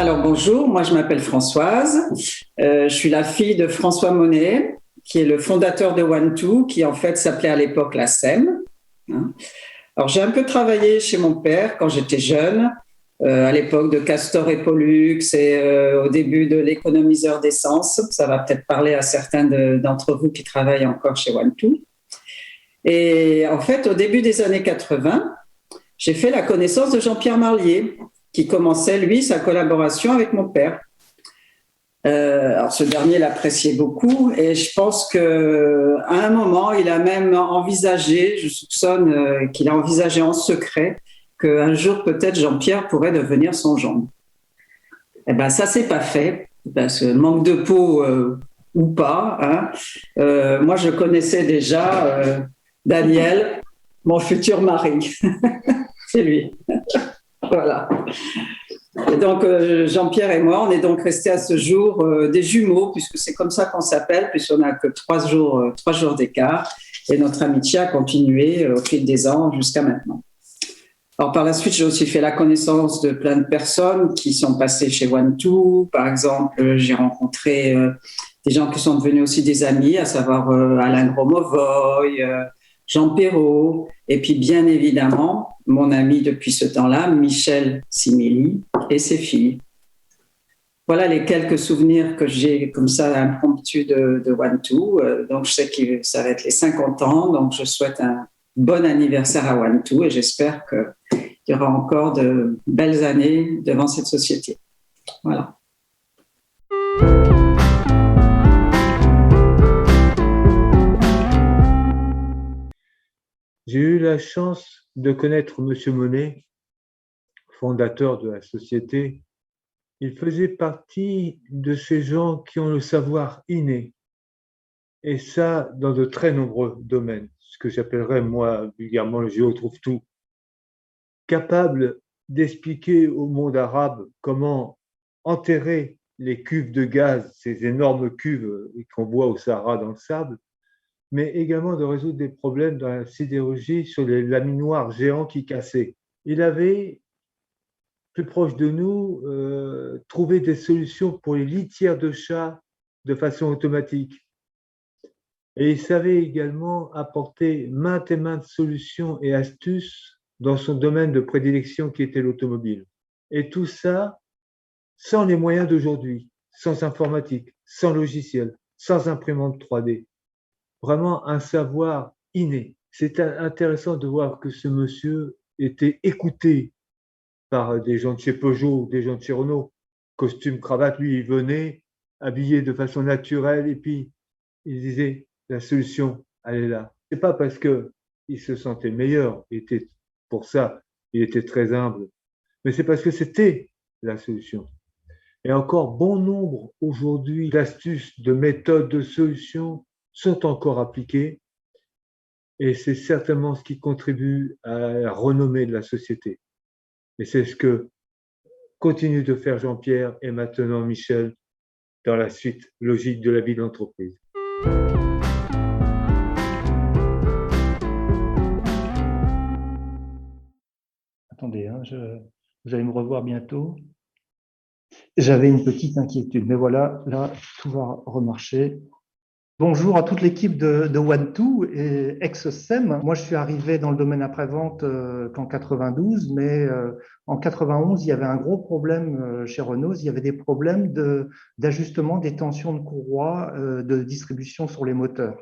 Alors bonjour, moi je m'appelle Françoise. Je suis la fille de François Monet, qui est le fondateur de One2, qui en fait s'appelait à l'époque la SEM. Alors j'ai un peu travaillé chez mon père quand j'étais jeune, à l'époque de Castor et Pollux et au début de l'économiseur d'essence. Ça va peut-être parler à certains d'entre vous qui travaillent encore chez One2. Et en fait, au début des années 80, j'ai fait la connaissance de Jean-Pierre Marlier, qui commençait, lui, sa collaboration avec mon père. Alors, ce dernier l'appréciait beaucoup et je pense qu'à un moment, il a même envisagé, je soupçonne qu'il a envisagé en secret qu'un jour, peut-être, Jean-Pierre pourrait devenir son gendre. Eh bien, ça s'est pas fait, parce que manque de peau ou pas. Moi, je connaissais déjà Daniel, mon futur mari. C'est lui. Voilà. Et donc, Jean-Pierre et moi, on est donc restés à ce jour des jumeaux, puisque c'est comme ça qu'on s'appelle, puisqu'on n'a que 3 jours d'écart. Et notre amitié a continué au fil des ans jusqu'à maintenant. Alors, par la suite, j'ai aussi fait la connaissance de plein de personnes qui sont passées chez One2. Par exemple, j'ai rencontré des gens qui sont devenus aussi des amis, à savoir Alain Gromovoy, Jean Perrault, et puis bien évidemment, mon ami depuis ce temps-là, Michel Simili et ses filles. Voilà les quelques souvenirs que j'ai comme ça impromptus de One2. Donc je sais que ça va être les 50 ans, donc je souhaite un bon anniversaire à One2 et j'espère qu'il y aura encore de belles années devant cette société. Voilà. J'ai eu la chance de connaître M. Monet, fondateur de la société. Il faisait partie de ces gens qui ont le savoir inné, et ça dans de très nombreux domaines, ce que j'appellerais moi vulgairement le géo trouve tout, capable d'expliquer au monde arabe comment enterrer les cuves de gaz, ces énormes cuves qu'on voit au Sahara dans le sable, mais également de résoudre des problèmes dans la sidérurgie sur les laminoirs géants qui cassaient. Il avait, plus proche de nous, trouvé des solutions pour les litières de chats de façon automatique. Et il savait également apporter maintes et maintes solutions et astuces dans son domaine de prédilection qui était l'automobile. Et tout ça sans les moyens d'aujourd'hui, sans informatique, sans logiciel, sans imprimante 3D. Vraiment un savoir inné. C'est intéressant de voir que ce monsieur était écouté par des gens de chez Peugeot ou des gens de chez Renault. Costume, cravate, lui, il venait habillé de façon naturelle et puis il disait la solution, elle est là. C'est pas parce qu'il se sentait meilleur, pour ça, il était très humble, mais c'est parce que c'était la solution. Et encore bon nombre aujourd'hui d'astuces, de méthodes, de solutions sont encore appliquées et c'est certainement ce qui contribue à la renommée de la société. Et c'est ce que continue de faire Jean-Pierre et maintenant Michel dans la suite logique de la vie d'entreprise. Attendez, vous allez me revoir bientôt. J'avais une petite inquiétude, mais voilà, là, tout va remarcher. Bonjour à toute l'équipe de One2 et ex-SEM. Moi, je suis arrivé dans le domaine après-vente qu'en 92, mais en 91, il y avait un gros problème chez Renault. Il y avait des problèmes d'ajustement des tensions de courroie de distribution sur les moteurs.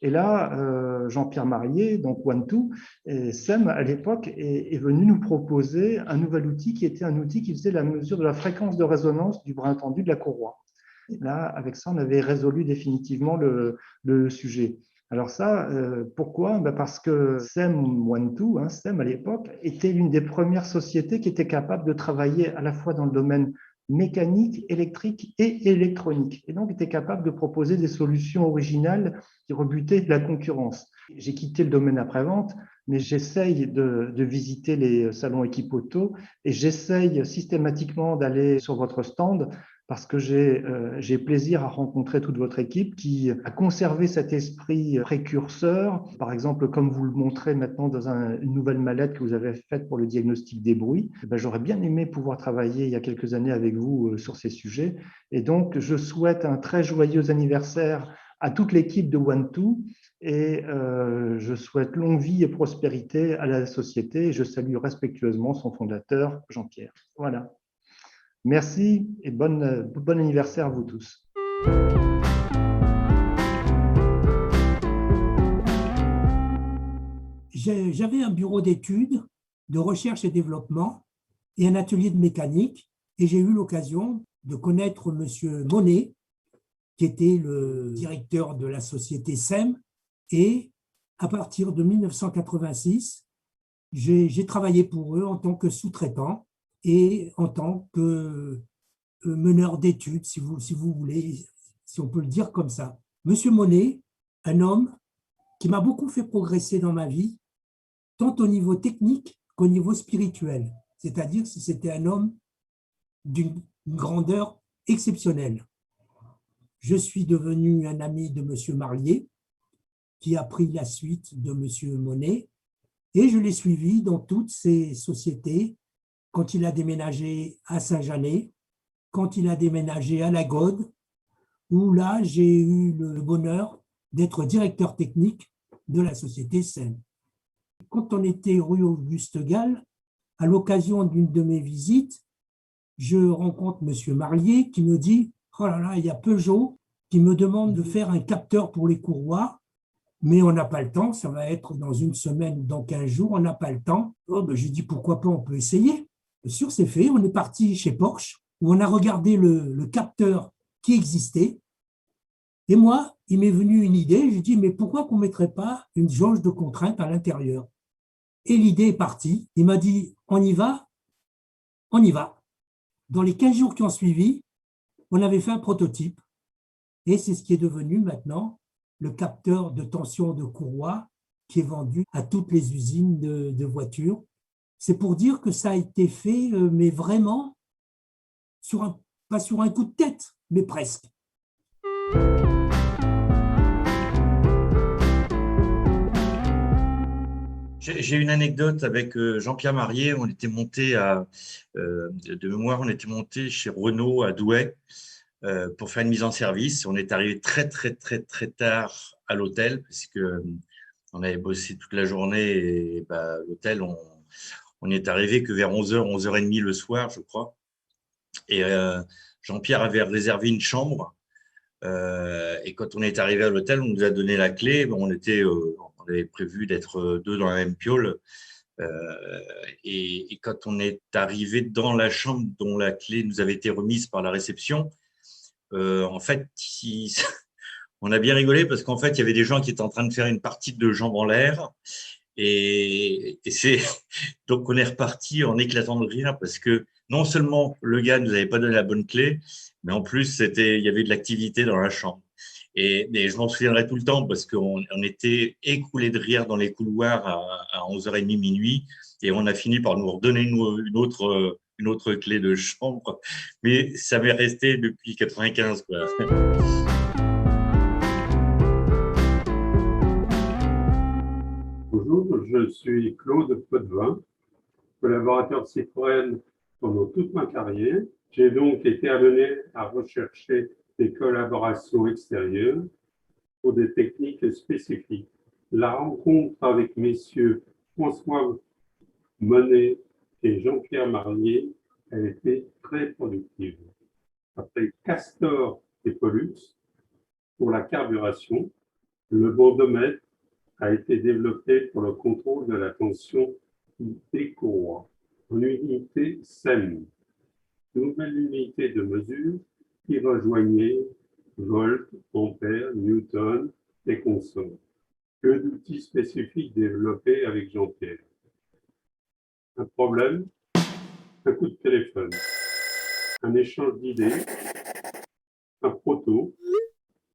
Et là, Jean-Pierre Marier, donc One2, et SEM à l'époque, est venu nous proposer un nouvel outil qui était un outil qui faisait la mesure de la fréquence de résonance du brin tendu de la courroie. Là, avec ça, on avait résolu définitivement le sujet. Alors ça, pourquoi? Parce que SEM One2, SEM à l'époque, était l'une des premières sociétés qui était capable de travailler à la fois dans le domaine mécanique, électrique et électronique, et donc était capable de proposer des solutions originales qui rebutaient la concurrence. J'ai quitté le domaine après-vente, mais j'essaye de visiter les salons équipe auto et j'essaye systématiquement d'aller sur votre stand parce que j'ai plaisir à rencontrer toute votre équipe qui a conservé cet esprit précurseur. Par exemple, comme vous le montrez maintenant dans une nouvelle mallette que vous avez faite pour le diagnostic des bruits, j'aurais bien aimé pouvoir travailler il y a quelques années avec vous sur ces sujets. Et donc, je souhaite un très joyeux anniversaire à toute l'équipe de One2 et je souhaite longue vie et prospérité à la société. Et je salue respectueusement son fondateur, Jean-Pierre. Voilà. Merci et bon anniversaire à vous tous. J'avais un bureau d'études, de recherche et développement et un atelier de mécanique, et j'ai eu l'occasion de connaître M. Monet, qui était le directeur de la société SEM, et à partir de 1986, j'ai travaillé pour eux en tant que sous-traitant et en tant que meneur d'études, si vous voulez, si on peut le dire comme ça. Monsieur Monet, un homme qui m'a beaucoup fait progresser dans ma vie, tant au niveau technique qu'au niveau spirituel. C'est-à-dire que c'était un homme d'une grandeur exceptionnelle. Je suis devenu un ami de monsieur Marlier, qui a pris la suite de monsieur Monet, et je l'ai suivi dans toutes ses sociétés, quand il a déménagé à Saint-Janet, quand il a déménagé à La Gaude, où là, j'ai eu le bonheur d'être directeur technique de la société SEM. Quand on était rue Auguste-Gall, à l'occasion d'une de mes visites, je rencontre M. Marlier qui me dit « Oh là là, il y a Peugeot qui me demande de faire un capteur pour les courroies, mais on n'a pas le temps, ça va être dans une semaine, dans 15 jours, on n'a pas le temps. » J'ai dit « Pourquoi pas, on peut essayer ?» Bien sûr, c'est fait, on est parti chez Porsche, où on a regardé le capteur qui existait. Et moi, il m'est venu une idée, je dis, mais pourquoi qu'on ne mettrait pas une jauge de contrainte à l'intérieur? Et l'idée est partie. Il m'a dit, on y va, on y va. Dans les 15 jours qui ont suivi, on avait fait un prototype. Et c'est ce qui est devenu maintenant le capteur de tension de courroie qui est vendu à toutes les usines de voitures. C'est pour dire que ça a été fait, mais vraiment, pas sur un coup de tête, mais presque. J'ai une anecdote avec Jean-Pierre Marier. On était monté de mémoire, on était monté chez Renault à Douai pour faire une mise en service. On est arrivé très tard à l'hôtel parce que on avait bossé toute la journée et l'hôtel, on n'y est arrivé que vers 11h, 11h30 le soir, je crois. Et Jean-Pierre avait réservé une chambre. Et quand on est arrivé à l'hôtel, on nous a donné la clé. On avait prévu d'être deux dans la même piole. Et quand on est arrivé dans la chambre dont la clé nous avait été remise par la réception, en fait, on a bien rigolé parce qu'en fait, il y avait des gens qui étaient en train de faire une partie de jambes en l'air. Donc, on est reparti en éclatant de rire parce que non seulement le gars ne nous avait pas donné la bonne clé, mais en plus, il y avait de l'activité dans la chambre. Et je m'en souviendrai tout le temps parce qu'on était écoulés de rire dans les couloirs à 11h30, minuit, et on a fini par nous redonner une autre clé de chambre. Mais ça m'est resté depuis 95, quoi. Bonjour, je suis Claude Potvin, collaborateur de Citroën pendant toute ma carrière. J'ai donc été amené à rechercher des collaborations extérieures pour des techniques spécifiques. La rencontre avec messieurs François Monet et Jean-Pierre Marlier a été très productive. Après Castor et Pollux, pour la carburation, le bondomètre a été développé pour le contrôle de la tension des courroies. Une unité SEM, nouvelle unité de mesure qui rejoignait volts, ampères, newtons et consorts. Que d'outils spécifiques développés avec Jean-Pierre. Un problème, un coup de téléphone, un échange d'idées, un proto,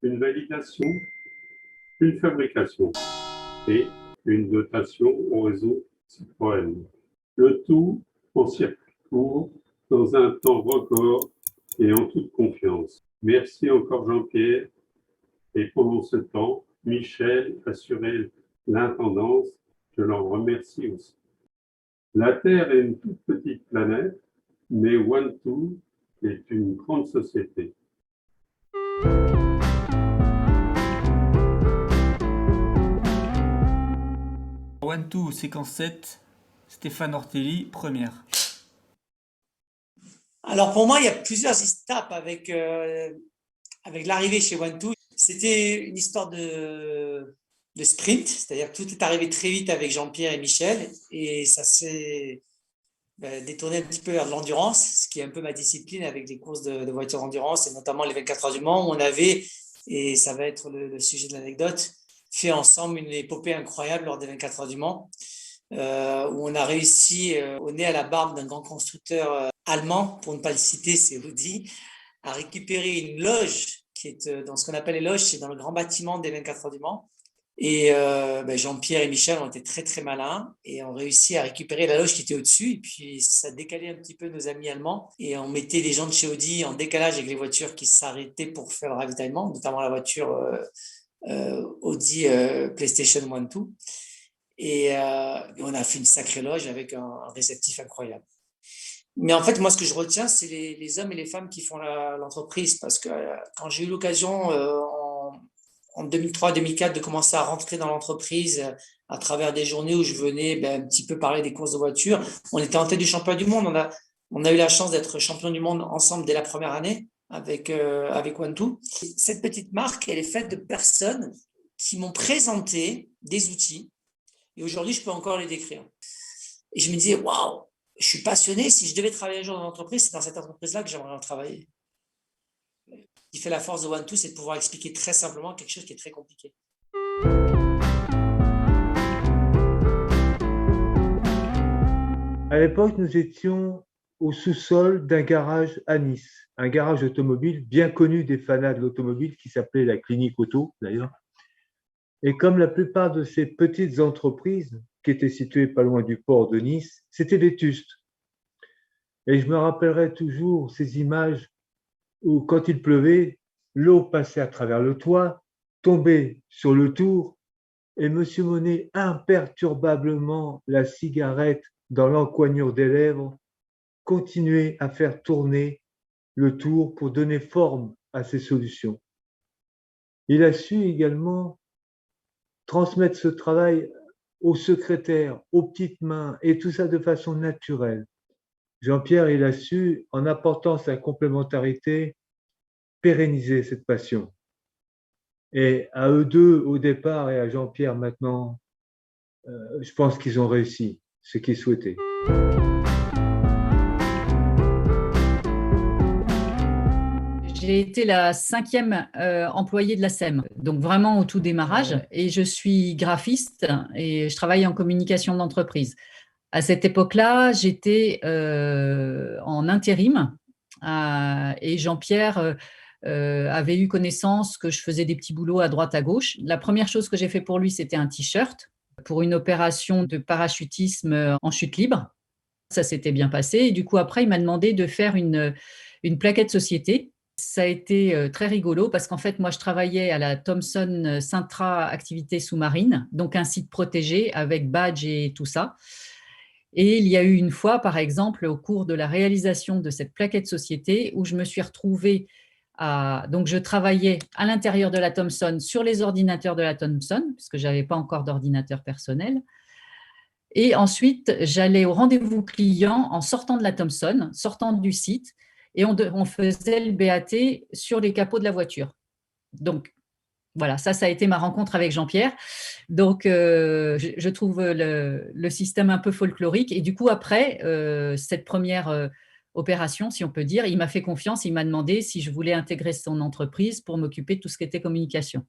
une validation, une fabrication et une dotation au réseau Citroën. Le tout en circuit court, dans un temps record et en toute confiance. Merci encore Jean-Pierre. Et pendant ce temps, Michel assurait l'intendance. Je l'en remercie aussi. La Terre est une toute petite planète, mais OneTwo est une grande société. OneTwo, séquence 7, Stéphane Ortelli, première. Alors pour moi, il y a plusieurs étapes avec l'arrivée chez OneTwo. C'était une histoire de sprint, c'est-à-dire que tout est arrivé très vite avec Jean-Pierre et Michel, et ça s'est détourné un petit peu vers de l'endurance, ce qui est un peu ma discipline avec les courses de voitures d'endurance, et notamment les 24 heures du Mans, où on avait, et ça va être le sujet de l'anecdote, fait ensemble une épopée incroyable lors des 24 heures du Mans, où on a réussi, au nez à la barbe d'un grand constructeur allemand, pour ne pas le citer, c'est Audi, à récupérer une loge qui est dans ce qu'on appelle les loges, c'est dans le grand bâtiment des 24 heures du Mans. Et Jean-Pierre et Michel ont été très très malins et ont réussi à récupérer la loge qui était au-dessus. Et puis ça décalait un petit peu nos amis allemands. Et on mettait les gens de chez Audi en décalage avec les voitures qui s'arrêtaient pour faire le ravitaillement, notamment la voiture Audi PlayStation 1-2. Et on a fait une sacrée loge avec un réceptif incroyable. Mais en fait, moi, ce que je retiens, c'est les hommes et les femmes qui font l'entreprise. Parce que quand j'ai eu l'occasion en 2003-2004 de commencer à rentrer dans l'entreprise à travers des journées où je venais un petit peu parler des courses de voitures, on était en tête du championnat du monde. On a eu la chance d'être champion du monde ensemble dès la première année avec OneTwo. Cette petite marque, elle est faite de personnes qui m'ont présenté des outils. Et aujourd'hui, je peux encore les décrire. Et je me disais, waouh, je suis passionné. Si je devais travailler un jour dans l'entreprise, c'est dans cette entreprise-là que j'aimerais travailler. Ce qui fait la force de OneTwo, c'est de pouvoir expliquer très simplement quelque chose qui est très compliqué. À l'époque, nous étions au sous-sol d'un garage à Nice, un garage automobile bien connu des fanats de l'automobile qui s'appelait la Clinique Auto d'ailleurs. Et comme la plupart de ces petites entreprises qui étaient situées pas loin du port de Nice, c'était vétuste. Et je me rappellerai toujours ces images où, quand il pleuvait, l'eau passait à travers le toit, tombait sur le tour, et M. Monet, imperturbablement la cigarette dans l'encoignure des lèvres, continuait à faire tourner le tour pour donner forme à ses solutions. Il a su également transmettre ce travail aux secrétaires, aux petites mains, et tout ça de façon naturelle. Jean-Pierre, il a su, en apportant sa complémentarité, pérenniser cette passion. Et à eux deux au départ et à Jean-Pierre maintenant, je pense qu'ils ont réussi ce qu'ils souhaitaient. J'ai été la 5e employée de la SEM, donc vraiment au tout démarrage, et je suis graphiste et je travaille en communication d'entreprise. À cette époque-là, j'étais en intérim et Jean-Pierre avait eu connaissance que je faisais des petits boulots à droite à gauche. La première chose que j'ai fait pour lui, c'était un t-shirt pour une opération de parachutisme en chute libre. Ça s'était bien passé. Et du coup, après, il m'a demandé de faire une plaquette société. Ça a été très rigolo parce qu'en fait, moi, je travaillais à la Thomson Sintra Activité Sous-Marine, donc un site protégé avec badge et tout ça. Et il y a eu une fois, par exemple, au cours de la réalisation de cette plaquette société, où je me suis retrouvée donc je travaillais à l'intérieur de la Thomson sur les ordinateurs de la Thomson, puisque je n'avais pas encore d'ordinateur personnel. Et ensuite, j'allais au rendez-vous client en sortant de la Thomson, sortant du site, et on faisait le BAT sur les capots de la voiture. Donc, voilà, ça a été ma rencontre avec Jean-Pierre. Donc, je trouve le système un peu folklorique. Et du coup, après cette première opération, si on peut dire, il m'a fait confiance. Il m'a demandé si je voulais intégrer son entreprise pour m'occuper de tout ce qui était communication.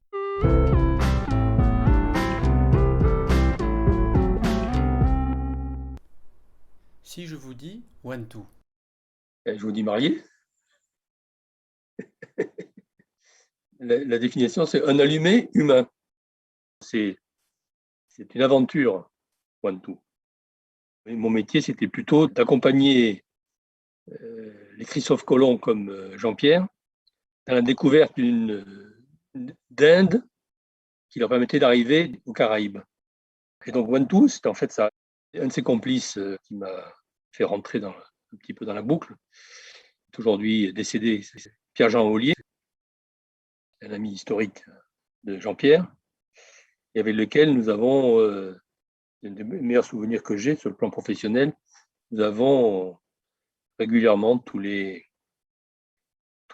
Si je vous dis OneTwo. Je vous dis marié. La définition, c'est un allumé humain. C'est une aventure, OneTwo. Mon métier, c'était plutôt d'accompagner les Christophe Colomb comme Jean-Pierre, dans la découverte d'Inde qui leur permettait d'arriver aux Caraïbes. Et donc One-Two, c'était en fait ça. Un de ses complices qui m'a fait rentrer un petit peu dans la boucle, aujourd'hui décédé, c'est Pierre-Jean Ollier, un ami historique de Jean-Pierre, et avec lequel nous avons, un des meilleurs souvenirs que j'ai sur le plan professionnel, nous avons régulièrement tous les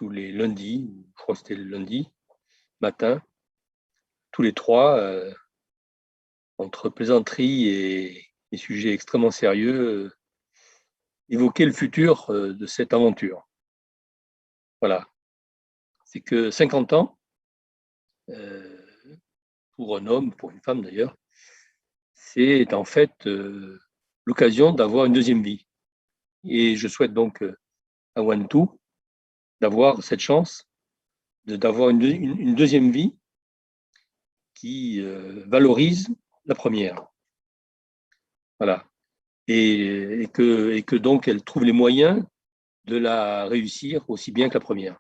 lundis, je crois que c'était le lundi matin, tous les trois, entre plaisanteries et des sujets extrêmement sérieux, évoquer le futur de cette aventure. Voilà. C'est que 50 ans, pour un homme, pour une femme d'ailleurs, c'est en fait l'occasion d'avoir une deuxième vie. Et je souhaite donc à One-Two d'avoir cette chance d'avoir une deuxième vie qui valorise la première. Voilà. Et que donc elle trouve les moyens de la réussir aussi bien que la première.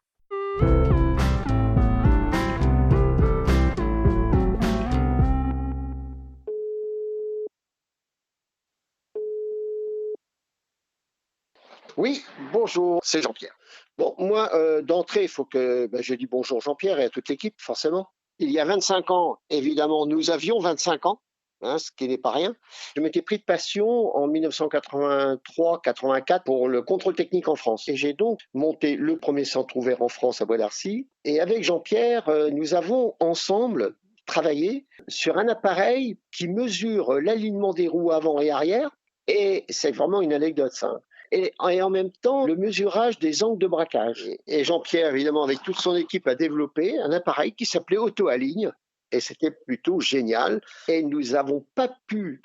Oui, bonjour, c'est Jean-Pierre. Bon, moi, d'entrée, il faut que je dise bonjour Jean-Pierre et à toute l'équipe, forcément. Il y a 25 ans, évidemment, nous avions 25 ans, ce qui n'est pas rien. Je m'étais pris de passion en 1983-84 pour le contrôle technique en France. Et j'ai donc monté le premier centre ouvert en France à Bois d'Arcy. Et avec Jean-Pierre, nous avons ensemble travaillé sur un appareil qui mesure l'alignement des roues avant et arrière. Et c'est vraiment une anecdote, ça. Et en même temps, le mesurage des angles de braquage. Et Jean-Pierre, évidemment, avec toute son équipe, a développé un appareil qui s'appelait Auto-Aligne. Et c'était plutôt génial. Et nous n'avons pas pu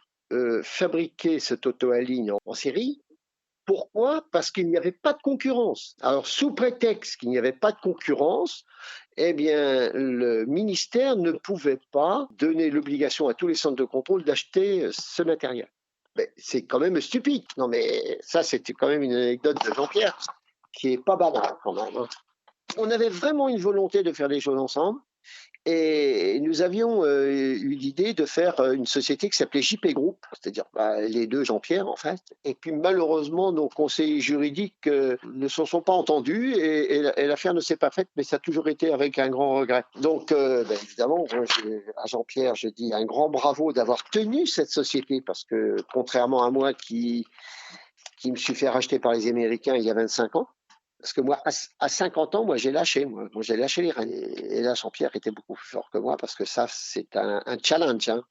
fabriquer cet Auto-Aligne en série. Pourquoi ? Parce qu'il n'y avait pas de concurrence. Alors, sous prétexte qu'il n'y avait pas de concurrence, eh bien, le ministère ne pouvait pas donner l'obligation à tous les centres de contrôle d'acheter ce matériel. C'est quand même stupide. Non, mais ça, c'était quand même une anecdote de Jean-Pierre qui est pas banale quand même. On avait vraiment une volonté de faire des choses ensemble et nous avions eu l'idée de faire une société qui s'appelait JP Group, c'est-à-dire les deux Jean-Pierre en fait. Et puis malheureusement, nos conseillers juridiques ne se sont pas entendus et l'affaire ne s'est pas faite, mais ça a toujours été avec un grand regret. Donc évidemment, à Jean-Pierre, je dis un grand bravo d'avoir tenu cette société parce que contrairement à moi qui me suis fait racheter par les Américains il y a 25 ans, parce que moi, à 50 ans, j'ai lâché les rênes. Et là, Jean-Pierre était beaucoup plus fort que moi parce que ça, c'est un challenge. Hein.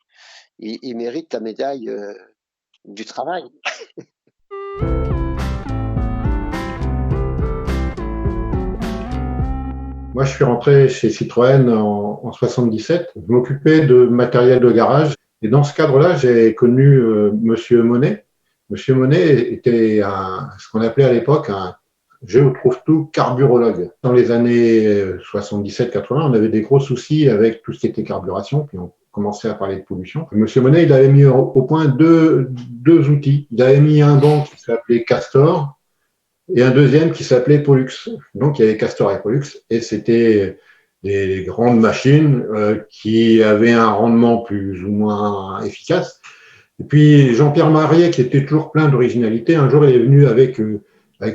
Il mérite ta médaille du travail. Moi, je suis rentré chez Citroën en 77. Je m'occupais de matériel de garage. Et dans ce cadre-là, j'ai connu Monsieur Monet. Monsieur Monet était ce qu'on appelait à l'époque je trouve tout carburologue. Dans les années 77-80, on avait des gros soucis avec tout ce qui était carburation, puis on commençait à parler de pollution. Monsieur Monet, il avait mis au point deux outils. Il avait mis un banc qui s'appelait Castor et un deuxième qui s'appelait Pollux. Donc il y avait Castor et Pollux et c'était des grandes machines qui avaient un rendement plus ou moins efficace. Et puis Jean-Pierre Marié, qui était toujours plein d'originalité, un jour il est venu avec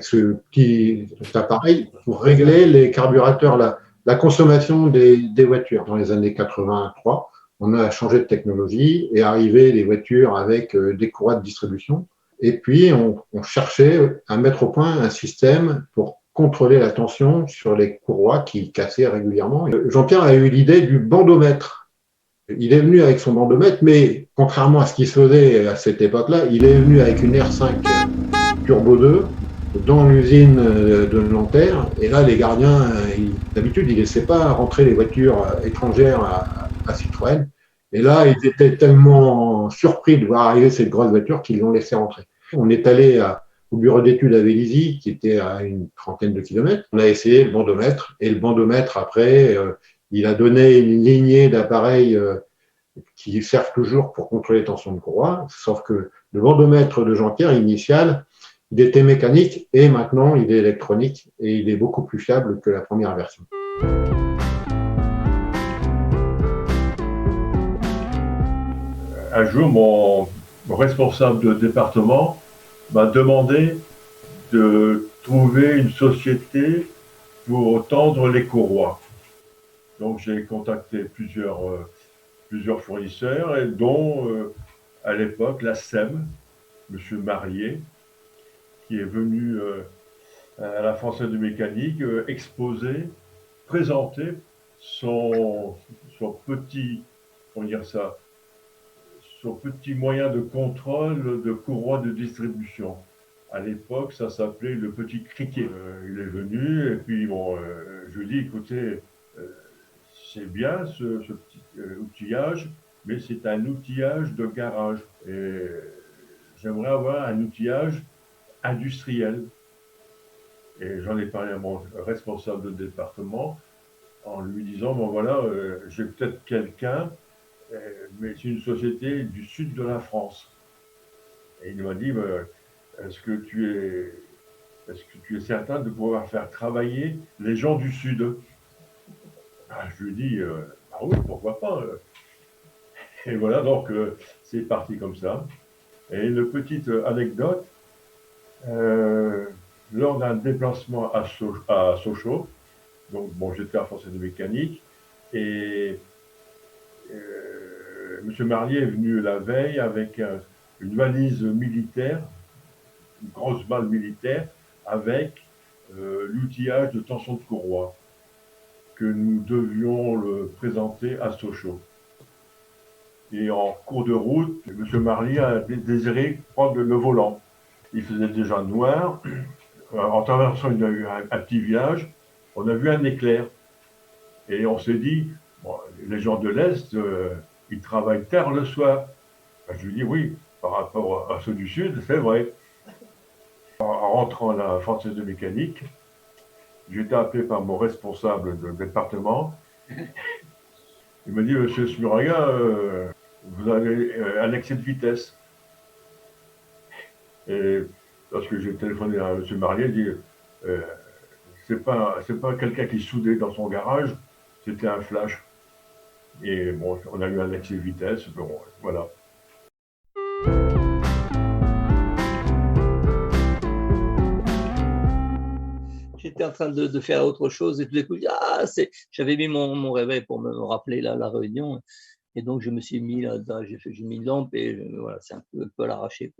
ce petit appareil pour régler les carburateurs, la consommation des voitures. Dans les années 83, on a changé de technologie et arrivé les voitures avec des courroies de distribution. Et puis, on cherchait à mettre au point un système pour contrôler la tension sur les courroies qui cassaient régulièrement. Jean-Pierre a eu l'idée du bandomètre. Il est venu avec son bandomètre, mais contrairement à ce qui se faisait à cette époque-là, il est venu avec une R5 Turbo 2 dans l'usine de Nanterre. Et là, les gardiens, d'habitude, ils ne laissaient pas rentrer les voitures étrangères à Citroën. Et là, ils étaient tellement surpris de voir arriver cette grosse voiture qu'ils l'ont laissé rentrer. On est allé au bureau d'études à Vélizy, qui était à une trentaine de kilomètres. On a essayé le bandomètre. Et le bandomètre, après, il a donné une lignée d'appareils qui servent toujours pour contrôler les tensions de courroie. Sauf que le bandomètre de Jean-Pierre initial, Il était mécanique et maintenant il est électronique et il est beaucoup plus fiable que la première version. Un jour, mon responsable de département m'a demandé de trouver une société pour tendre les courroies. Donc j'ai contacté plusieurs fournisseurs, et dont à l'époque la SEM, M. Marié, qui est venu à la Française de mécanique exposer, présenter son petit, comment dire ça, son petit moyen de contrôle de courroie de distribution. À l'époque, ça s'appelait le petit criquet. Il est venu et puis bon, je lui ai dit, écoutez, c'est bien ce petit outillage, mais c'est un outillage de garage. Et j'aimerais avoir un outillage industriel. Et j'en ai parlé à mon responsable de département en lui disant, bon voilà, j'ai peut-être quelqu'un, mais c'est une société du sud de la France. Et il m'a dit, est-ce que tu es certain de pouvoir faire travailler les gens du sud? Je lui ai dit, ah oui, pourquoi pas. Et voilà, donc c'est parti comme ça. Et une petite anecdote, lors d'un déplacement à Sochaux, donc bon, j'étais à Française de mécanique, et M. Marié est venu la veille avec une valise militaire, une grosse balle militaire, avec l'outillage de tension de courroie que nous devions le présenter à Sochaux. Et en cours de route, M. Marié a désiré prendre le volant. Il faisait déjà noir. En traversant un petit village, on a vu un éclair. Et on s'est dit, bon, les gens de l'Est, ils travaillent tard le soir. Je lui dis oui, par rapport à ceux du Sud, c'est vrai. En rentrant à la Française de mécanique, j'ai été appelé par mon responsable de département. Il me dit, Monsieur Smuraga, vous avez un excès de vitesse. Et lorsque j'ai téléphoné à M. Marié, il dit, c'est pas quelqu'un qui soudait dans son garage, c'était un flash. Et bon, on a eu un excès de vitesse, bon, voilà. J'étais en train de faire autre chose et tout d'un coup, j'avais mis mon réveil pour me rappeler la réunion. Et donc, je me suis mis là-dedans, j'ai mis une lampe et voilà, c'est un peu à l'arraché.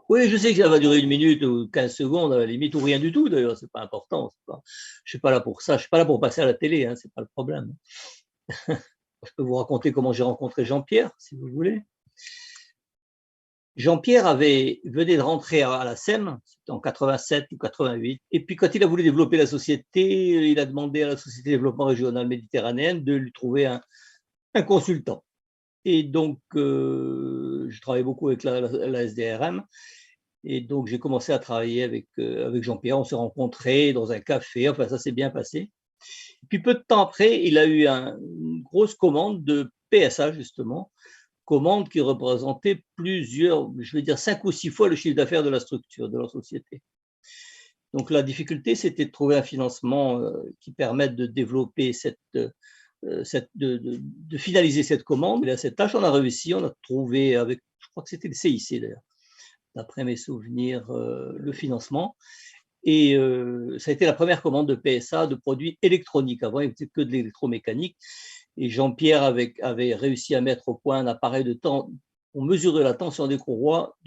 Oui, je sais que ça va durer 1 minute ou 15 secondes, à la limite, ou rien du tout d'ailleurs, c'est pas important. Je ne suis pas là pour ça, je ne suis pas là pour passer à la télé, hein, c'est pas le problème. Je peux vous raconter comment j'ai rencontré Jean-Pierre, si vous voulez. Jean-Pierre venait de rentrer à la SEM, c'était en 87 ou 88, et puis quand il a voulu développer la société, il a demandé à la Société de développement régional méditerranéenne de lui trouver un consultant. Et donc, je travaillais beaucoup avec la SDRM, et donc j'ai commencé à travailler avec Jean-Pierre, on s'est rencontrés dans un café, enfin ça s'est bien passé. Et puis peu de temps après, il a eu une grosse commande de PSA justement, commande qui représentait plusieurs, je vais dire 5 ou 6 fois le chiffre d'affaires de la structure, de la société. Donc la difficulté, c'était de trouver un financement qui permette de développer de finaliser cette commande. Et à cette tâche, on a réussi, on a trouvé avec, je crois que c'était le CIC d'ailleurs, d'après mes souvenirs, le financement. Et ça a été la première commande de PSA de produits électroniques. Avant, il n'y avait que de l'électromécanique. Et Jean-Pierre avait réussi à mettre au point un appareil de temps pour mesurer la tension des courroies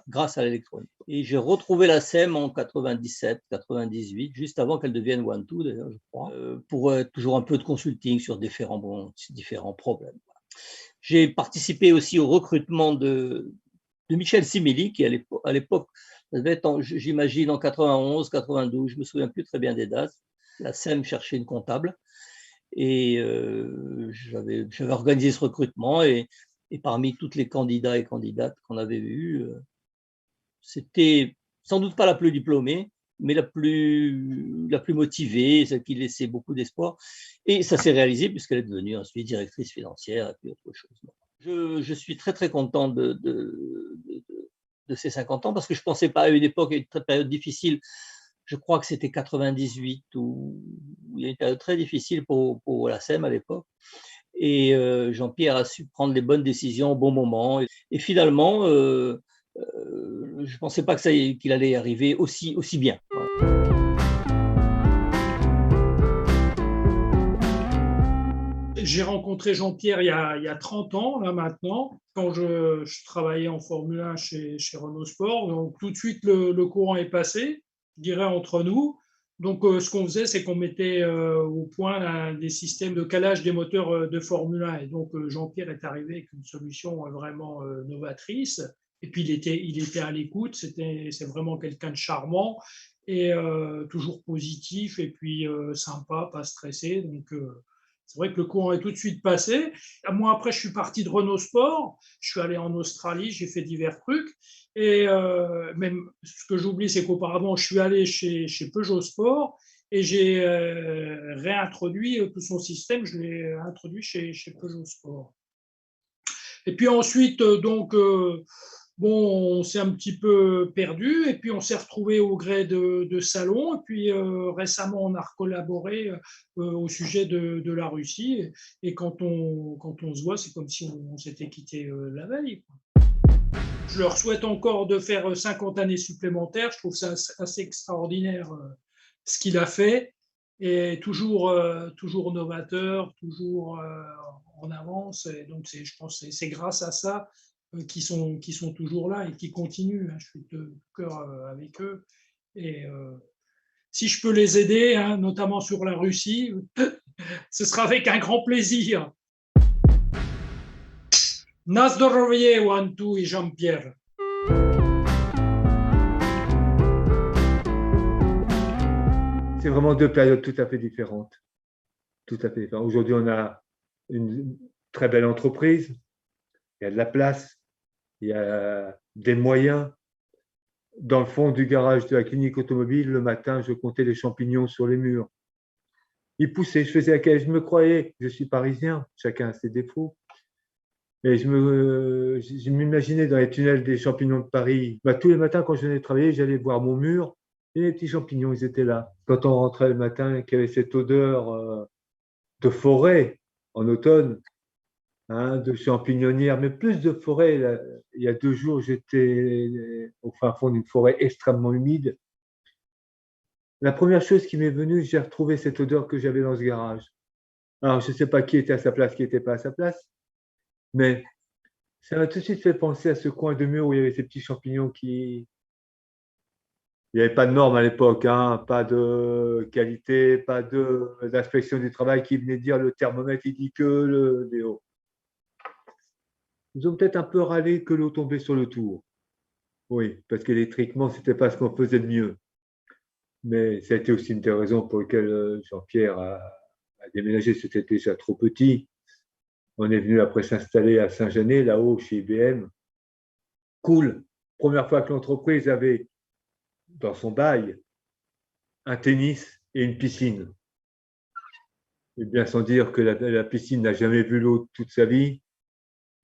grâce à l'électronique. Et j'ai retrouvé la SEM en 97, 98, juste avant qu'elle devienne One2 d'ailleurs, je crois, pour toujours un peu de consulting sur différents problèmes. J'ai participé aussi au recrutement de Michel Simili, qui à l'époque, ça devait être, j'imagine, en 91, 92, je ne me souviens plus très bien des dates. La SEM cherchait une comptable. Et j'avais organisé ce recrutement et parmi toutes les candidats et candidates qu'on avait vus, c'était sans doute pas la plus diplômée, mais la plus motivée, celle qui laissait beaucoup d'espoir. Et ça s'est réalisé puisqu'elle est devenue ensuite directrice financière et puis autre chose. Je suis très très content de ses 50 ans, parce que je ne pensais pas à une époque, à une période difficile. Je crois que c'était 98, où il y a une période très difficile pour la SEM à l'époque. Et Jean-Pierre a su prendre les bonnes décisions au bon moment. Et finalement, je ne pensais pas qu'il allait arriver aussi bien. J'ai rencontré Jean-Pierre il y a 30 ans, là maintenant, quand je travaillais en Formule 1 chez Renault Sport. Donc, tout de suite, le courant est passé, je dirais, entre nous. Donc, ce qu'on faisait, c'est qu'on mettait au point des systèmes de calage des moteurs de Formule 1. Et donc, Jean-Pierre est arrivé avec une solution vraiment novatrice. Et puis, il était à l'écoute. C'est vraiment quelqu'un de charmant et toujours positif et puis sympa, pas stressé. Donc, c'est vrai que le courant est tout de suite passé. Un mois après, je suis parti de Renault Sport. Je suis allé en Australie, j'ai fait divers trucs. Et même ce que j'oublie, c'est qu'auparavant, je suis allé chez Peugeot Sport et j'ai réintroduit tout son système. Je l'ai introduit chez Peugeot Sport. Et puis ensuite, bon, on s'est un petit peu perdu et puis on s'est retrouvé au gré de salons. Et puis récemment, on a collaboré au sujet de la Russie. Et quand on se voit, c'est comme si on s'était quitté la veille. Je leur souhaite encore de faire 50 années supplémentaires. Je trouve ça assez extraordinaire ce qu'il a fait. Et toujours novateur, toujours en avance. Et donc, je pense que c'est grâce à ça qui sont toujours là et qui continuent. Je suis de cœur avec eux. Et si je peux les aider, notamment sur la Russie, ce sera avec un grand plaisir. Na zdrowie, One-Two et Jean-Pierre. C'est vraiment deux périodes tout à fait différentes. Tout à fait différentes. Aujourd'hui, on a une très belle entreprise. Il y a de la place. Il y a des moyens. Dans le fond du garage de la clinique automobile, le matin, je comptais les champignons sur les murs. Ils poussaient, je faisais laquelle je me croyais. Je suis parisien, chacun a ses défauts. Et je m'imaginais dans les tunnels des champignons de Paris. Tous les matins, quand je venais travailler, j'allais voir mon mur et les petits champignons, ils étaient là. Quand on rentrait le matin, qu'il y avait cette odeur de forêt en automne, de champignonnière, mais plus de forêt. Là, il y a 2 jours, j'étais au fin fond d'une forêt extrêmement humide. La première chose qui m'est venue, j'ai retrouvé cette odeur que j'avais dans ce garage. Alors, je ne sais pas qui était à sa place, qui n'était pas à sa place, mais ça m'a tout de suite fait penser à ce coin de mur où il y avait ces petits champignons qui... Il n'y avait pas de normes à l'époque, pas de qualité, pas d'inspection du travail qui venait dire le thermomètre, il dit que le déo. Ils ont peut-être un peu râlé que l'eau tombait sur le tour. Oui, parce qu'électriquement, ce n'était pas ce qu'on faisait de mieux. Mais ça a été aussi une des raisons pour lesquelles Jean-Pierre a déménagé. C'était déjà trop petit. On est venu après s'installer à Saint-Genès, là-haut, chez IBM. Cool. Première fois que l'entreprise avait, dans son bail, un tennis et une piscine. Et bien sans dire que la piscine n'a jamais vu l'eau toute sa vie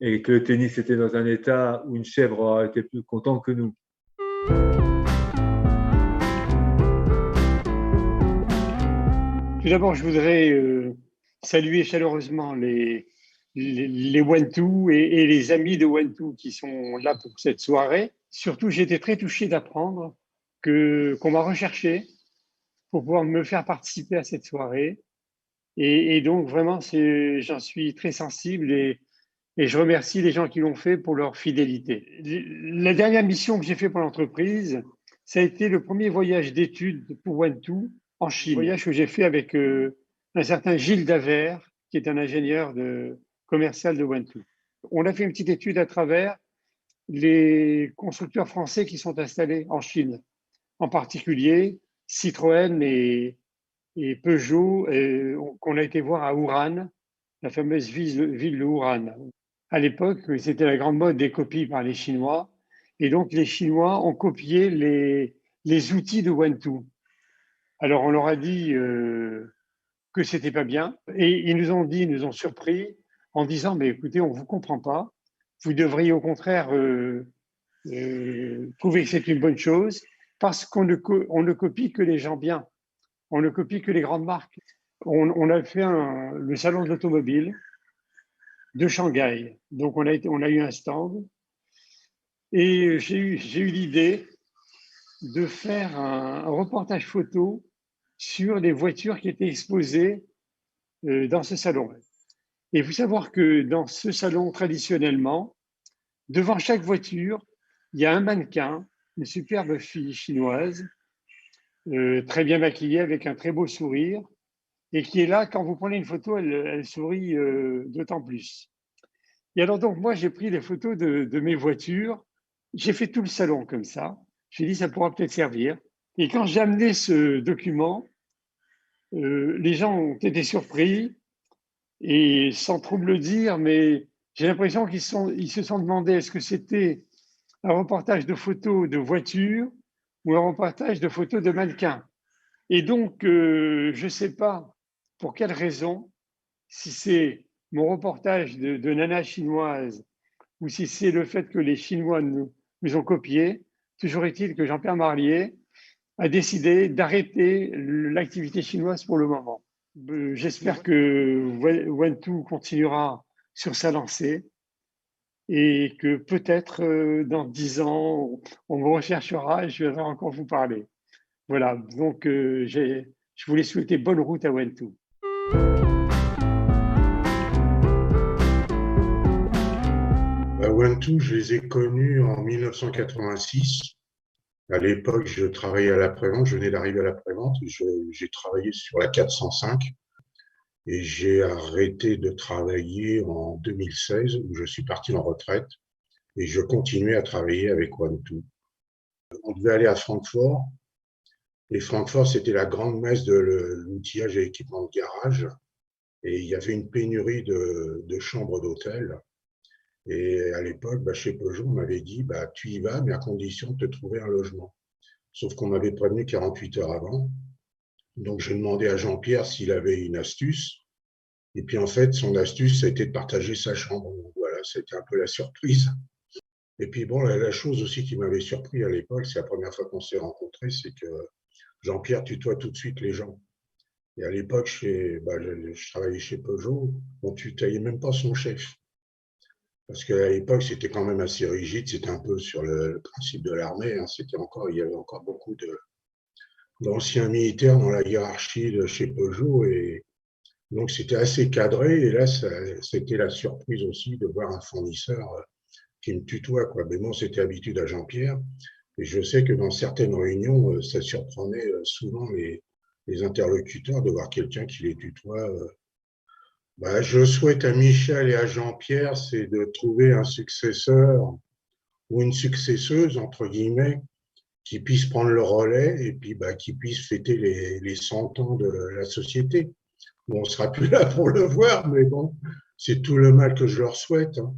et que le tennis était dans un état où une chèvre aurait été plus contente que nous. Tout d'abord, je voudrais saluer chaleureusement les One-Two et les amis de One-Two qui sont là pour cette soirée. Surtout, j'ai été très touché d'apprendre qu'on m'a recherché pour pouvoir me faire participer à cette soirée. Et donc, vraiment, j'en suis très sensible et je remercie les gens qui l'ont fait pour leur fidélité. La dernière mission que j'ai fait pour l'entreprise, ça a été le premier voyage d'études pour One-Two en Chine. Un voyage que j'ai fait avec un certain Gilles Davert, qui est un ingénieur commercial de One-Two. On a fait une petite étude à travers les constructeurs français qui sont installés en Chine, en particulier Citroën et Peugeot, qu'on a été voir à Wuhan, la fameuse ville de Wuhan. À l'époque, c'était la grande mode des copies par les Chinois, et donc les Chinois ont copié les outils de One-Two. Alors on leur a dit que c'était pas bien, et ils nous ont surpris en disant mais écoutez, on vous comprend pas, vous devriez au contraire trouvé que c'est une bonne chose parce qu'on on ne copie que les gens bien, on ne copie que les grandes marques. On a fait le salon de l'automobile de Shanghai. Donc, on a eu un stand et j'ai eu l'idée de faire un reportage photo sur les voitures qui étaient exposées dans ce salon. Et il faut savoir que dans ce salon, traditionnellement, devant chaque voiture, il y a un mannequin, une superbe fille chinoise, très bien maquillée, avec un très beau sourire, et qui est là, quand vous prenez une photo, elle sourit d'autant plus. Et alors donc, moi, j'ai pris les photos de mes voitures, j'ai fait tout le salon comme ça, j'ai dit, ça pourra peut-être servir. Et quand j'ai amené ce document, les gens ont été surpris, et sans trop me le dire, mais j'ai l'impression qu'ils se sont demandé est-ce que c'était un reportage de photos de voitures ou un reportage de photos de mannequins. Et donc, je ne sais pas pour quelle raison, si c'est mon reportage de nana chinoise ou si c'est le fait que les Chinois nous ont copié, toujours est-il que Jean-Pierre Marlier a décidé d'arrêter l'activité chinoise pour le moment. J'espère que One2 continuera sur sa lancée et que peut-être dans 10 ans, on me recherchera et je viendrai encore vous parler. Voilà, donc je voulais souhaiter bonne route à One2. One2, je les ai connus en 1986. À l'époque, je travaillais à l'après-vente, je venais d'arriver à l'après-vente. J'ai travaillé sur la 405 et j'ai arrêté de travailler en 2016 où je suis parti en retraite et je continuais à travailler avec One2. On devait aller à Francfort et Francfort, c'était la grande messe de l'outillage et équipement de garage et il y avait une pénurie de chambres d'hôtel. Et à l'époque, chez Peugeot, on m'avait dit tu y vas, mais à condition de te trouver un logement. Sauf qu'on m'avait prévenu 48 heures avant. Donc, j'ai demandé à Jean-Pierre s'il avait une astuce. Et puis, en fait, son astuce, c'était de partager sa chambre. Donc, voilà, c'était un peu la surprise. Et puis, bon, la chose aussi qui m'avait surpris à l'époque, c'est la première fois qu'on s'est rencontrés, c'est que Jean-Pierre tutoie tout de suite les gens. Et à l'époque, je travaillais chez Peugeot, on tutoyait même pas son chef. Parce qu'à l'époque, c'était quand même assez rigide, c'était un peu sur le principe de l'armée. Il y avait encore beaucoup d'anciens militaires dans la hiérarchie de chez Peugeot. Et donc, c'était assez cadré. Et là, c'était la surprise aussi de voir un fournisseur qui me tutoie, quoi. Mais bon, c'était habitude à Jean-Pierre. Et je sais que dans certaines réunions, ça surprenait souvent les interlocuteurs de voir quelqu'un qui les tutoie. Je souhaite à Michel et à Jean-Pierre, c'est de trouver un successeur ou une successeuse, entre guillemets, qui puisse prendre le relais et puis qui puisse fêter les 100 ans de la société. Bon, on ne sera plus là pour le voir, mais bon, c'est tout le mal que je leur souhaite. Hein.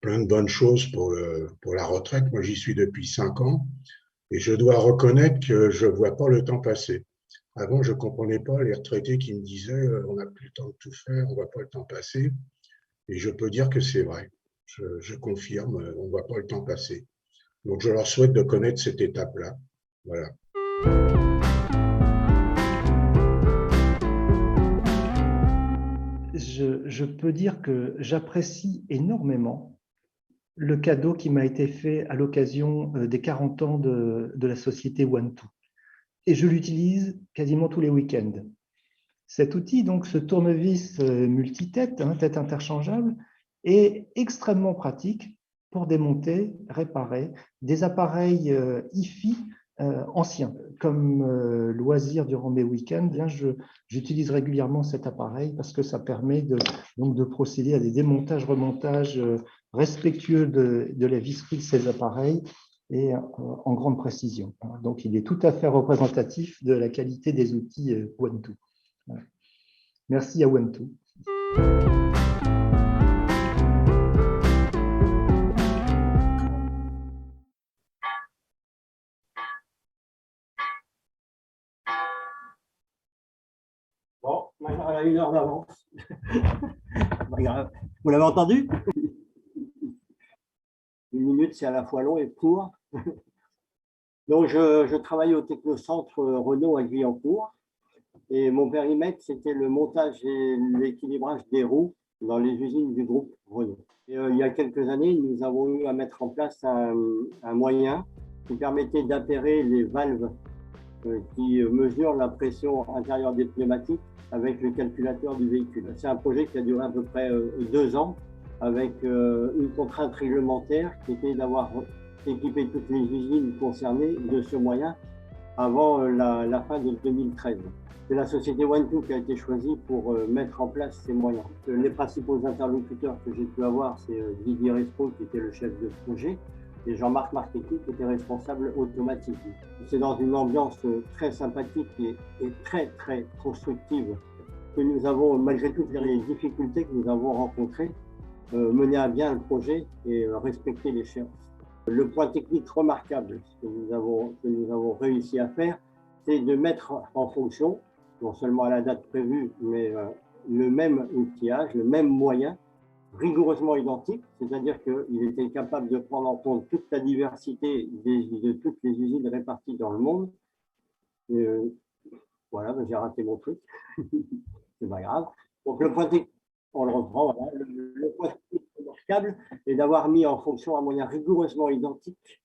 Plein de bonnes choses pour la retraite. Moi, j'y suis depuis 5 ans et je dois reconnaître que je ne vois pas le temps passer. Avant, je ne comprenais pas les retraités qui me disaient on n'a plus le temps de tout faire, on ne voit pas le temps passer. Et je peux dire que c'est vrai. Je confirme, on ne voit pas le temps passer. Donc, je leur souhaite de connaître cette étape-là. Voilà. Je peux dire que j'apprécie énormément le cadeau qui m'a été fait à l'occasion des 40 ans de la société One2. Et je l'utilise quasiment tous les week-ends. Cet outil, donc ce tournevis multi-tête, tête interchangeable, est extrêmement pratique pour démonter, réparer des appareils hi-fi anciens. Comme loisir durant mes week-ends, j'utilise régulièrement cet appareil parce que ça permet de procéder à des démontages, remontages respectueux de la visserie de ces appareils et en grande précision. Donc, il est tout à fait représentatif de la qualité des outils One2. Merci à One2. Bon, elle a 1 heure d'avance. Vous l'avez entendu? Une minute, c'est à la fois long et court. Donc, je travaillais au technocentre Renault à Guyancourt. Et mon périmètre, c'était le montage et l'équilibrage des roues dans les usines du groupe Renault. Et, il y a quelques années, nous avons eu à mettre en place un moyen qui permettait d'appairer les valves qui mesurent la pression intérieure des pneumatiques avec le calculateur du véhicule. C'est un projet qui a duré à peu près 2 ans avec une contrainte réglementaire qui était d'avoir équipé toutes les usines concernées de ce moyen avant la fin de 2013. C'est la société One2 qui a été choisie pour mettre en place ces moyens. Les principaux interlocuteurs que j'ai pu avoir, c'est Didier Respo qui était le chef de projet et Jean-Marc Marchetti qui était responsable automatique. C'est dans une ambiance très sympathique et très très constructive que nous avons, malgré toutes les difficultés que nous avons rencontrées, mené à bien le projet et respecté l'échéance. Le point technique remarquable que nous avons réussi à faire, c'est de mettre en fonction, non seulement à la date prévue, mais le même outillage, le même moyen, rigoureusement identique, c'est-à-dire qu'il était capable de prendre en compte toute la diversité de toutes les usines réparties dans le monde. Voilà, j'ai raté mon truc, c'est pas grave. Donc le point technique, on le reprend, voilà. Le point technique remarquable est d'avoir mis en fonction un moyen rigoureusement identique,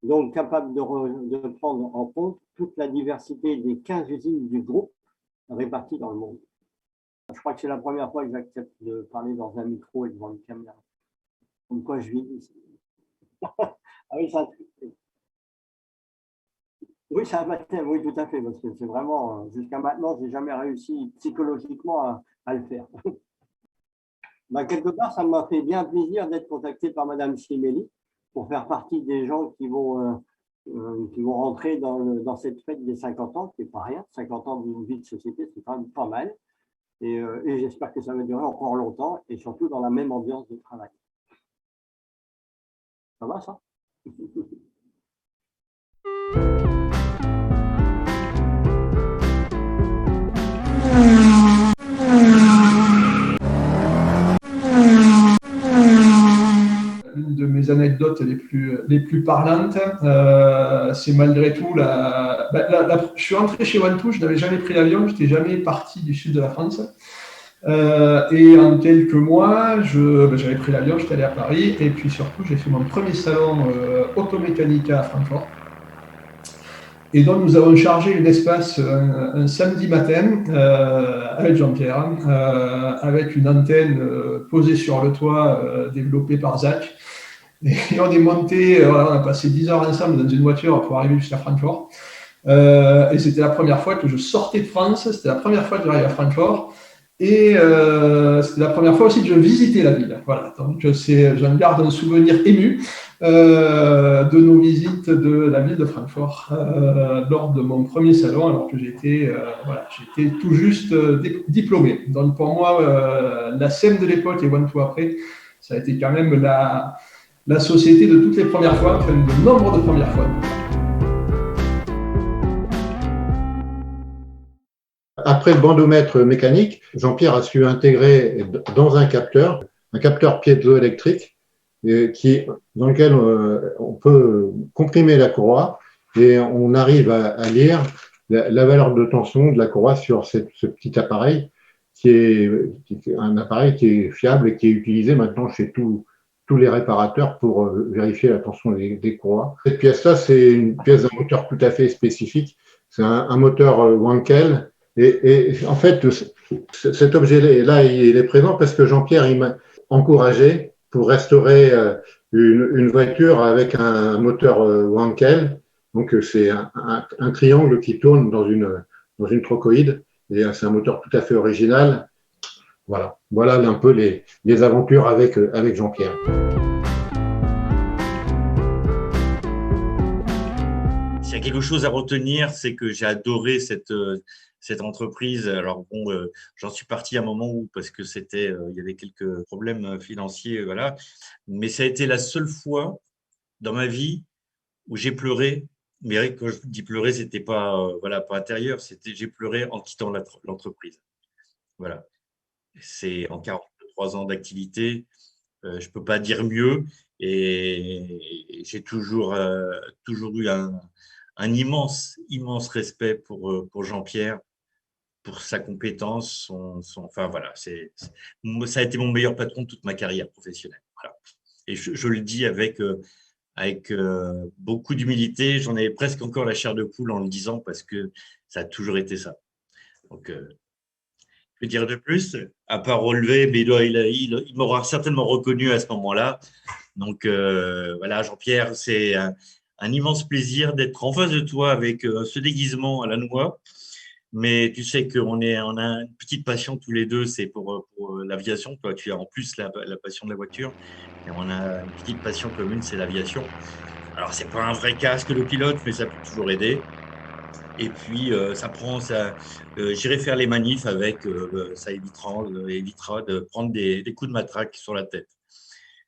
donc capable de prendre en compte toute la diversité des 15 usines du groupe réparties dans le monde. Je crois que c'est la première fois que j'accepte de parler dans un micro et devant une caméra. Comme quoi je vis ici. Ah oui, c'est un truc. Oui, c'est un baptême, oui, tout à fait, parce que c'est vraiment, jusqu'à maintenant, je n'ai jamais réussi psychologiquement à le faire. Ben, quelque part, ça m'a fait bien plaisir d'être contacté par Madame Chimelli pour faire partie des gens qui vont rentrer dans cette fête des 50 ans, qui n'est pas rien. 50 ans d'une vie de société, c'est quand même pas mal. Et j'espère que ça va durer encore longtemps et surtout dans la même ambiance de travail. Ça va, ça? Une de mes anecdotes les plus parlantes, c'est malgré tout je suis rentré chez One2, je n'avais jamais pris l'avion, je n'étais jamais parti du sud de la France. Et en quelques mois, j'avais pris l'avion, j'étais allé à Paris, et puis surtout, j'ai fait mon premier salon Automechanica à Francfort. Et donc, nous avons chargé une espace un samedi matin avec Jean-Pierre, avec une antenne posée sur le toit, développée par Zach. Et on est monté, on a passé 10 heures ensemble dans une voiture pour arriver jusqu'à Francfort. Et c'était la première fois que je sortais de France, c'était la première fois que j'arrivais à Francfort. Et c'était la première fois aussi que je visitais la ville. Voilà, donc j'en garde un souvenir ému de nos visites de la ville de Francfort lors de mon premier salon, alors que j'étais tout juste diplômé. Donc pour moi, la SEM de l'époque et One2 après, ça a été quand même la société de toutes les premières fois, enfin de nombre de premières fois. Après le bandomètre mécanique, Jean-Pierre a su intégrer dans un capteur piézoélectrique dans lequel on peut comprimer la courroie et on arrive à lire la valeur de tension de la courroie sur ce petit appareil qui est un appareil qui est fiable et qui est utilisé maintenant chez tous les réparateurs pour vérifier la tension des courroies. Cette pièce-là, c'est une pièce d'un moteur tout à fait spécifique. C'est un moteur Wankel. Et en fait, cet objet-là, il est présent parce que Jean-Pierre, il m'a encouragé pour restaurer une voiture avec un moteur Wankel. Donc, c'est un triangle qui tourne dans une trochoïde. Et c'est un moteur tout à fait original. Voilà un peu les aventures avec Jean-Pierre. S'il y a quelque chose à retenir, c'est que j'ai adoré cette entreprise. Alors bon, j'en suis parti à un moment où, parce que il y avait quelques problèmes financiers, voilà. Mais ça a été la seule fois dans ma vie où j'ai pleuré. Mais quand je dis pleurer, c'était pas intérieur, j'ai pleuré en quittant l'entreprise. Voilà. C'est en 43 ans d'activité, je peux pas dire mieux. Et j'ai toujours eu un immense respect pour Jean-Pierre, pour sa compétence, enfin voilà, ça a été mon meilleur patron de toute ma carrière professionnelle. Voilà. Et je le dis avec beaucoup d'humilité. J'en ai presque encore la chair de poule en le disant parce que ça a toujours été ça. Donc, je vais dire de plus, à part relever, mais il m'aura certainement reconnu à ce moment-là. Donc, voilà, Jean-Pierre, c'est un immense plaisir d'être en face de toi avec ce déguisement à la noix. Mais tu sais qu'on a une petite passion tous les deux, c'est pour l'aviation. Toi, tu as en plus la passion de la voiture. Et on a une petite passion commune, c'est l'aviation. Alors, c'est pas un vrai casque de pilote, mais ça peut toujours aider. Et puis, j'irai faire les manifs avec, ça évitera de prendre des coups de matraque sur la tête.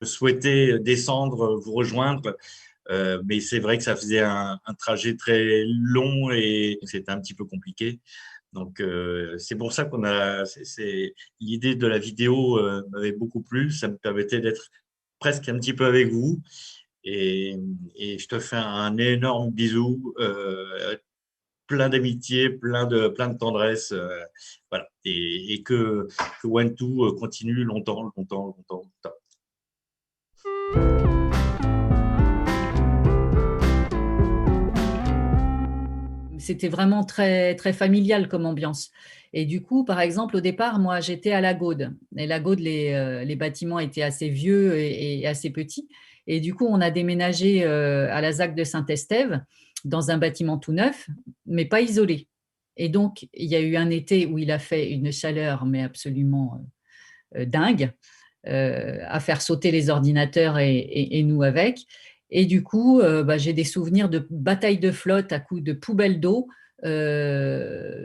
Je souhaitais descendre, vous rejoindre, mais c'est vrai que ça faisait un trajet très long et c'était un petit peu compliqué. Donc, c'est pour ça l'idée de la vidéo m'avait beaucoup plu. Ça me permettait d'être presque un petit peu avec vous. Et je te fais un énorme bisou, plein d'amitié, plein de tendresse. Voilà. Et que One2 continue longtemps. C'était vraiment très, très familial comme ambiance. Et du coup, par exemple, au départ, moi, j'étais à la Gaude. Et la Gaude, les bâtiments étaient assez vieux et assez petits. Et du coup, on a déménagé à la ZAC de Saint-Estève dans un bâtiment tout neuf, mais pas isolé. Et donc, il y a eu un été où il a fait une chaleur, mais absolument dingue, à faire sauter les ordinateurs et nous avec. Et du coup, j'ai des souvenirs de batailles de flotte à coups de poubelles d'eau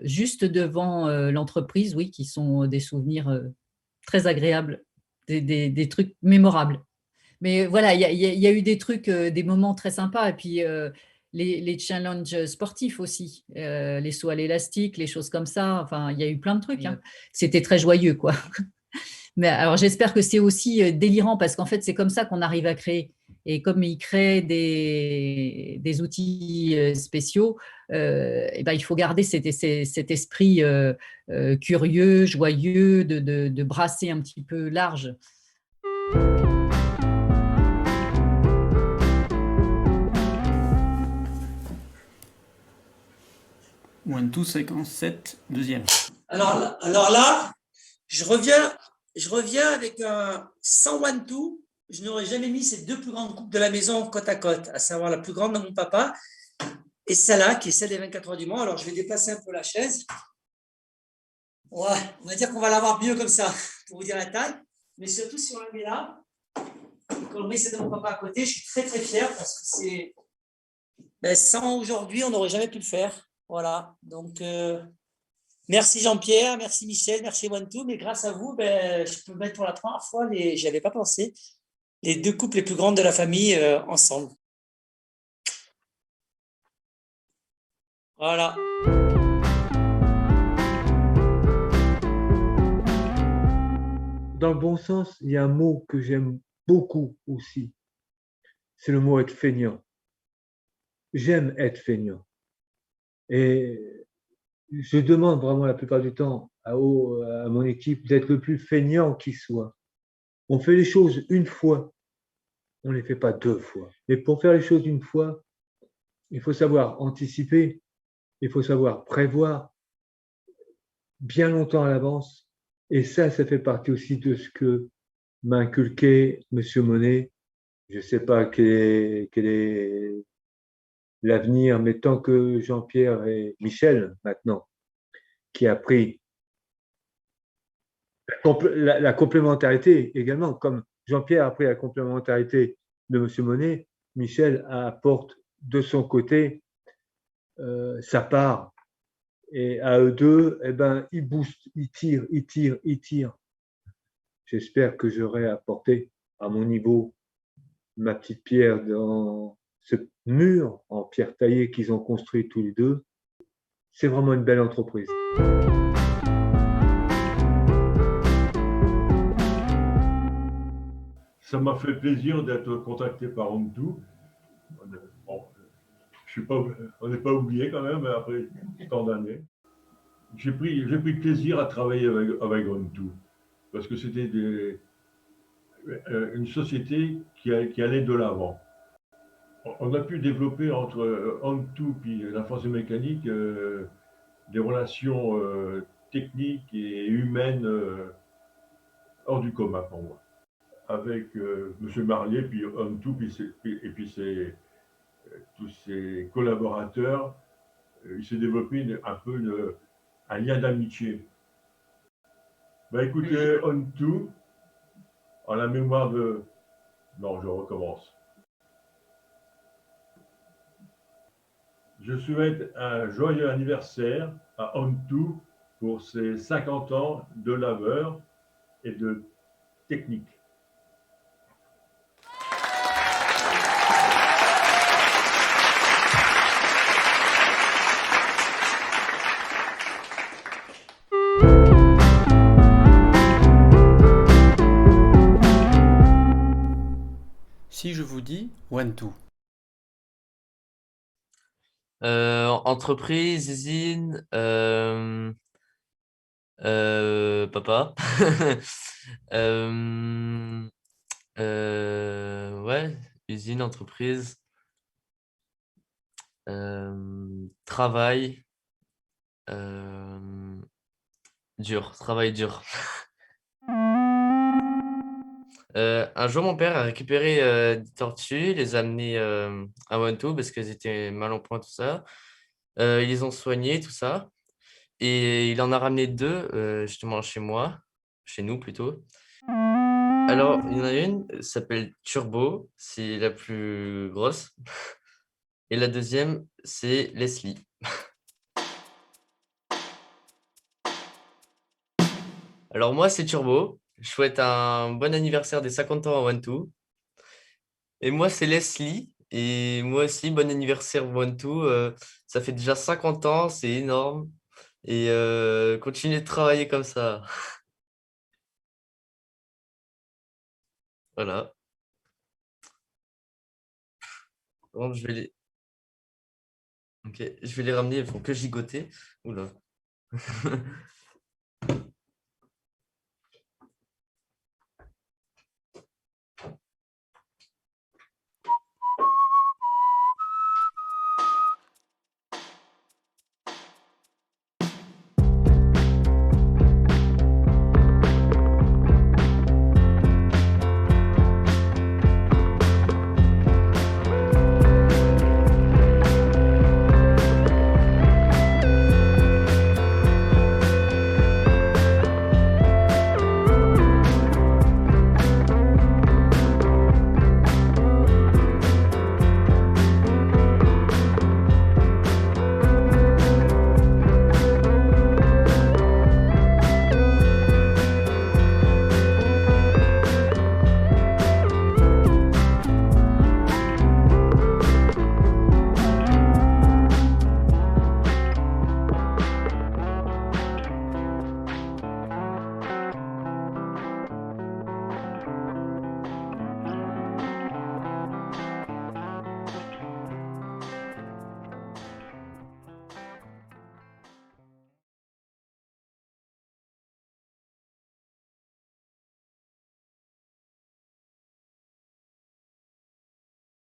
juste devant l'entreprise, oui, qui sont des souvenirs très agréables, des trucs mémorables. Mais voilà, il y a eu des trucs, des moments très sympas. Et puis, les challenges sportifs aussi, les sauts à l'élastique, les choses comme ça. Enfin, il y a eu plein de trucs. Hein. C'était très joyeux, quoi. Mais alors, j'espère que c'est aussi délirant parce qu'en fait, c'est comme ça qu'on arrive à créer. Et comme il crée des outils spéciaux, il faut garder cet esprit curieux, joyeux, de brasser un petit peu large. One2 57, deuxième. Alors là, je reviens avec un 100 One2. Je n'aurais jamais mis ces deux plus grandes coupes de la maison côte à côte, à savoir la plus grande de mon papa et celle-là, qui est celle des 24 heures du Mans. Alors, je vais déplacer un peu la chaise. Ouais, on va dire qu'on va l'avoir mieux comme ça, pour vous dire la taille. Mais surtout, si on la met là, et qu'on met celle de mon papa à côté, je suis très, très fier parce que c'est… sans aujourd'hui, on n'aurait jamais pu le faire. Voilà, donc… merci Jean-Pierre, merci Michel, merci One2, mais grâce à vous, je peux mettre pour la première fois, je n'y avais pas pensé, les deux couples les plus grandes de la famille ensemble. Voilà. Dans le bon sens, il y a un mot que j'aime beaucoup aussi. C'est le mot être feignant. J'aime être feignant. Et je demande vraiment la plupart du temps à mon équipe d'être le plus feignant qui soit. On fait les choses une fois, on ne les fait pas deux fois. Mais pour faire les choses une fois, il faut savoir anticiper, il faut savoir prévoir bien longtemps à l'avance. Et ça fait partie aussi de ce que m'a inculqué M. Monet. Je ne sais pas quel est l'avenir, mais tant que Jean-Pierre et Michel, maintenant, qui a pris la complémentarité également, comme Jean-Pierre a pris la complémentarité de M. Monet, Michel apporte de son côté sa part. Et à eux deux, ils boostent, ils tirent. J'espère que j'aurai apporté à mon niveau ma petite pierre dans ce mur en pierre taillée qu'ils ont construit tous les deux. C'est vraiment une belle entreprise. ça m'a fait plaisir d'être contacté par On2. Bon, on n'est pas oublié quand même après tant d'années. J'ai pris plaisir à travailler avec On2 parce que c'était une société qui allait de l'avant. On a pu développer entre On2 et la France mécanique des relations techniques et humaines hors du commun pour moi. Avec M. Marlier, puis On2, et puis tous ses collaborateurs, il s'est développé un lien d'amitié. Bah, écoutez, On2, en la mémoire de... Non, je recommence. Je souhaite un joyeux anniversaire à On2 pour ses 50 ans de labeur et de technique. Si je vous dis One2. Entreprise, usine, papa. Ouais, usine, entreprise, travail, travail dur. Un jour, mon père a récupéré des tortues, les a amenées à One2 parce qu'elles étaient mal en point, tout ça. Ils les ont soignées, tout ça. Et il en a ramené deux, justement, chez moi, chez nous plutôt. Alors, il y en a une, elle s'appelle Turbo, c'est la plus grosse. Et la deuxième, c'est Leslie. Alors moi, c'est Turbo. Je souhaite un bon anniversaire des 50 ans à One2. Et moi, c'est Leslie. Et moi aussi, bon anniversaire One2. Ça fait déjà 50 ans, c'est énorme. Et continuez de travailler comme ça. Voilà. Bon, je vais les... Ok, je vais les ramener, elles font que gigoter. Oula.